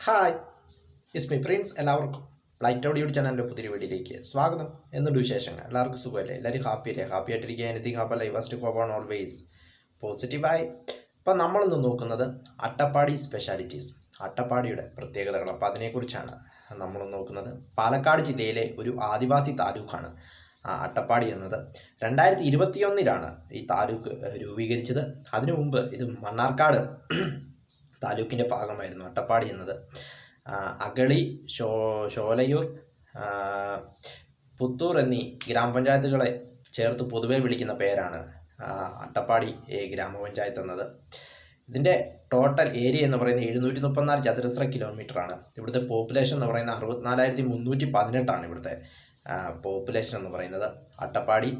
Hi, is me Prince. എല്ലാവർക്കും light out YouTube ചാനലിൻ്റെ പുതിയ വീഡിയോയിലേക്ക് സ്വാഗതം. എന്തുണ്ട് വിശേഷങ്ങൾ? എല്ലാവർക്കും സുഖമല്ലേ? എല്ലാവരും ഹാപ്പിയല്ലേ? ഹാപ്പി ആയിട്ടിരിക്കുക. Anything happy life first cope on always പോസിറ്റീവായി. ഇപ്പം നമ്മളിന്ന് നോക്കുന്നത് അട്ടപ്പാടി സ്പെഷ്യാലിറ്റീസ്, അട്ടപ്പാടിയുടെ പ്രത്യേകതകൾ. അപ്പോൾ അതിനെക്കുറിച്ചാണ് നമ്മൾ നോക്കുന്നത്. പാലക്കാട് ജില്ലയിലെ ഒരു ആദിവാസി താലൂക്കാണ് അട്ടപ്പാടി എന്നത്. 2021 ഈ താലൂക്ക് രൂപീകരിച്ചത്. അതിനു മുമ്പ് ഇത് മണ്ണാർക്കാട് താലൂക്കിൻ്റെ ഭാഗമായിരുന്നു അട്ടപ്പാടി എന്നത്. അഗളി, ഷോലയൂർ, പുത്തൂർ എന്നീ ഗ്രാമപഞ്ചായത്തുകളെ ചേർത്ത് പൊതുവെ വിളിക്കുന്ന പേരാണ് അട്ടപ്പാടി ഗ്രാമപഞ്ചായത്ത് എന്നത്. ഇതിൻ്റെ ടോട്ടൽ ഏരിയ എന്ന് പറയുന്നത് 734 ചതുരശ്ര കിലോമീറ്ററാണ്. ഇവിടുത്തെ പോപ്പുലേഷൻ എന്ന് പറയുന്നത് 64,318 ഇവിടുത്തെ പോപ്പുലേഷൻ എന്ന് പറയുന്നത്. അട്ടപ്പാടി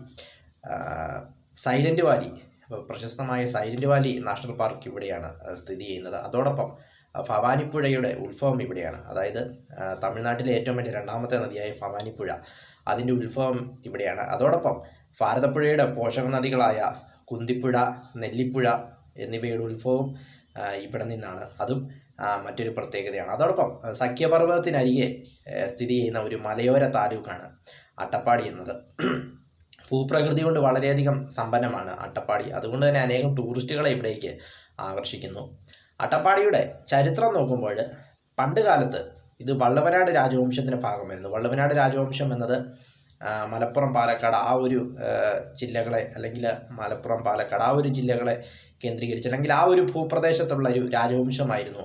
സൈലൻറ്റ് വാലി, പ്രശസ്തമായ സൈലൻറ്റ് വാലി നാഷണൽ പാർക്ക് ഇവിടെയാണ് സ്ഥിതി ചെയ്യുന്നത്. അതോടൊപ്പം ഭവാനിപ്പുഴയുടെ ഉത്ഭവം ഇവിടെയാണ്. അതായത് തമിഴ്നാട്ടിലെ ഏറ്റവും വലിയ രണ്ടാമത്തെ നദിയായ ഭവാനിപ്പുഴ, അതിൻ്റെ ഉത്ഭവം ഇവിടെയാണ്. അതോടൊപ്പം ഭാരതപ്പുഴയുടെ പോഷക നദികളായ കുന്തിപ്പുഴ, നെല്ലിപ്പുഴ എന്നിവയുടെ ഉത്ഭവം ഇവിടെ നിന്നാണ്. അതും മറ്റൊരു പ്രത്യേകതയാണ്. അതോടൊപ്പം സഖ്യപർവ്വതത്തിനരികെ സ്ഥിതി ചെയ്യുന്ന ഒരു മലയോര താലൂക്കാണ് അട്ടപ്പാടി എന്നത്. ഭൂപ്രകൃതി കൊണ്ട് വളരെയധികം സമ്പന്നമാണ് അട്ടപ്പാടി. അതുകൊണ്ട് തന്നെ അനേകം ടൂറിസ്റ്റുകളെ ഇവിടേക്ക് ആകർഷിക്കുന്നു. അട്ടപ്പാടിയുടെ ചരിത്രം നോക്കുമ്പോൾ പണ്ട് കാലത്ത് ഇത് വള്ളുവനാട് രാജവംശത്തിൻ്റെ ഭാഗമായിരുന്നു. വള്ളുവനാട് രാജവംശം എന്നത് മലപ്പുറം, പാലക്കാട് ആ ഒരു ജില്ലകളെ, അല്ലെങ്കിൽ മലപ്പുറം, പാലക്കാട് ആ ഒരു ജില്ലകളെ കേന്ദ്രീകരിച്ച്, അല്ലെങ്കിൽ ആ ഒരു ഭൂപ്രദേശത്തുള്ള ഒരു രാജവംശമായിരുന്നു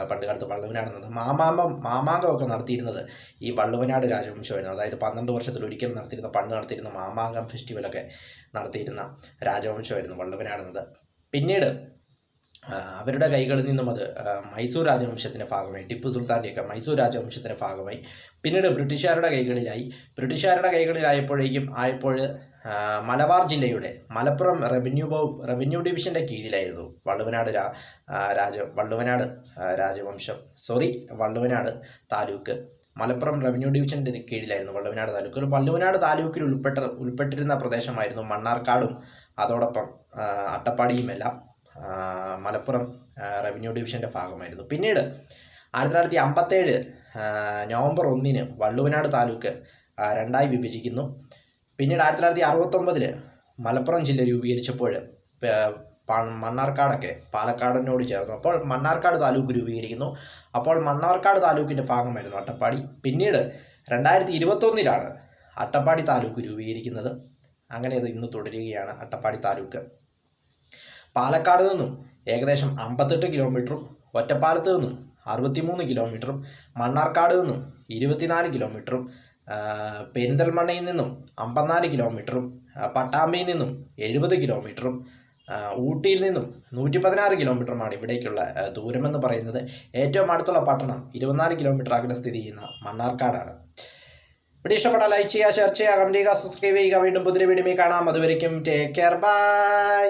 പണ്ട് കാലത്ത് വള്ളുവനാട് എന്നത്. മാമാങ്കമൊക്കെ നടത്തിയിരുന്നത് ഈ വള്ളുവനാട് രാജവംശമായിരുന്നു. അതായത് 12 വർഷത്തിൽ ഒരിക്കൽ പണ്ട് നടത്തിയിരുന്ന മാമാങ്കം ഫെസ്റ്റിവലൊക്കെ നടത്തിയിരുന്ന രാജവംശമായിരുന്നു വള്ളുവനാട് എന്നത്. പിന്നീട് അവരുടെ കൈകളിൽ നിന്നും അത് മൈസൂർ രാജവംശത്തിൻ്റെ ഭാഗമായി, ടിപ്പു സുൽത്താൻ്റെയൊക്കെ മൈസൂർ രാജവംശത്തിൻ്റെ ഭാഗമായി. പിന്നീട് ബ്രിട്ടീഷുകാരുടെ കൈകളിലായപ്പോഴേക്കും മലബാർ ജില്ലയുടെ മലപ്പുറം റവന്യൂ ഡിവിഷൻ്റെ കീഴിലായിരുന്നു വള്ളുവനാട് താലൂക്ക്. മലപ്പുറം റവന്യൂ ഡിവിഷൻ്റെ കീഴിലായിരുന്നു വള്ളുവനാട് താലൂക്ക്. വള്ളുവനാട് താലൂക്കിൽ ഉൾപ്പെട്ടിരുന്ന പ്രദേശമായിരുന്നു മണ്ണാർക്കാടും അതോടൊപ്പം അട്ടപ്പാടിയുമെല്ലാം മലപ്പുറം റവന്യൂ ഡിവിഷൻ്റെ ഭാഗമായിരുന്നു. പിന്നീട് 1957 നവംബർ 1 വള്ളുവനാട് താലൂക്ക് രണ്ടായി വിഭജിക്കുന്നു. പിന്നീട് 1969 മലപ്പുറം ജില്ല രൂപീകരിച്ചപ്പോൾ മണ്ണാർക്കാടൊക്കെ പാലക്കാടിനോട് ചേർന്നു. അപ്പോൾ മണ്ണാർക്കാട് താലൂക്ക് രൂപീകരിക്കുന്നു. അപ്പോൾ മണ്ണാർക്കാട് താലൂക്കിൻ്റെ ഭാഗമായിരുന്നു അട്ടപ്പാടി. പിന്നീട് 2021 അട്ടപ്പാടി താലൂക്ക് രൂപീകരിക്കുന്നത്. അങ്ങനെ അത് ഇന്ന് തുടരുകയാണ് അട്ടപ്പാടി താലൂക്ക്. പാലക്കാട് നിന്നും ഏകദേശം 58 കിലോമീറ്ററും, ഒറ്റപ്പാലത്ത് നിന്നും 63 കിലോമീറ്ററും, മണ്ണാർക്കാട് നിന്നും 24 കിലോമീറ്ററും, പെരിന്തൽമണ്ണയിൽ നിന്നും 54 കിലോമീറ്ററും, പട്ടാമ്പിയിൽ നിന്നും 70 കിലോമീറ്ററും, ഊട്ടിയിൽ നിന്നും 116 കിലോമീറ്ററുമാണ് ഇവിടേക്കുള്ള ദൂരമെന്ന് പറയുന്നത്. ഏറ്റവും അടുത്തുള്ള പട്ടണം 24 കിലോമീറ്റർ അകലെ സ്ഥിതി ചെയ്യുന്ന മണ്ണാർക്കാടാണ്. വീഡിയോ ഇഷ്ടപ്പെട്ടാൽ ലൈക്ക് ചെയ്യുക, ഷെയർ ചെയ്യുക, കമൻറ്റ് ചെയ്യുക, സബ്സ്ക്രൈബ് ചെയ്യുക. വീണ്ടും പുതിയ വീഡിയോയിൽ കാണാം. അതുവരയ്ക്കും ടേക്ക് കെയർ, ബൈ.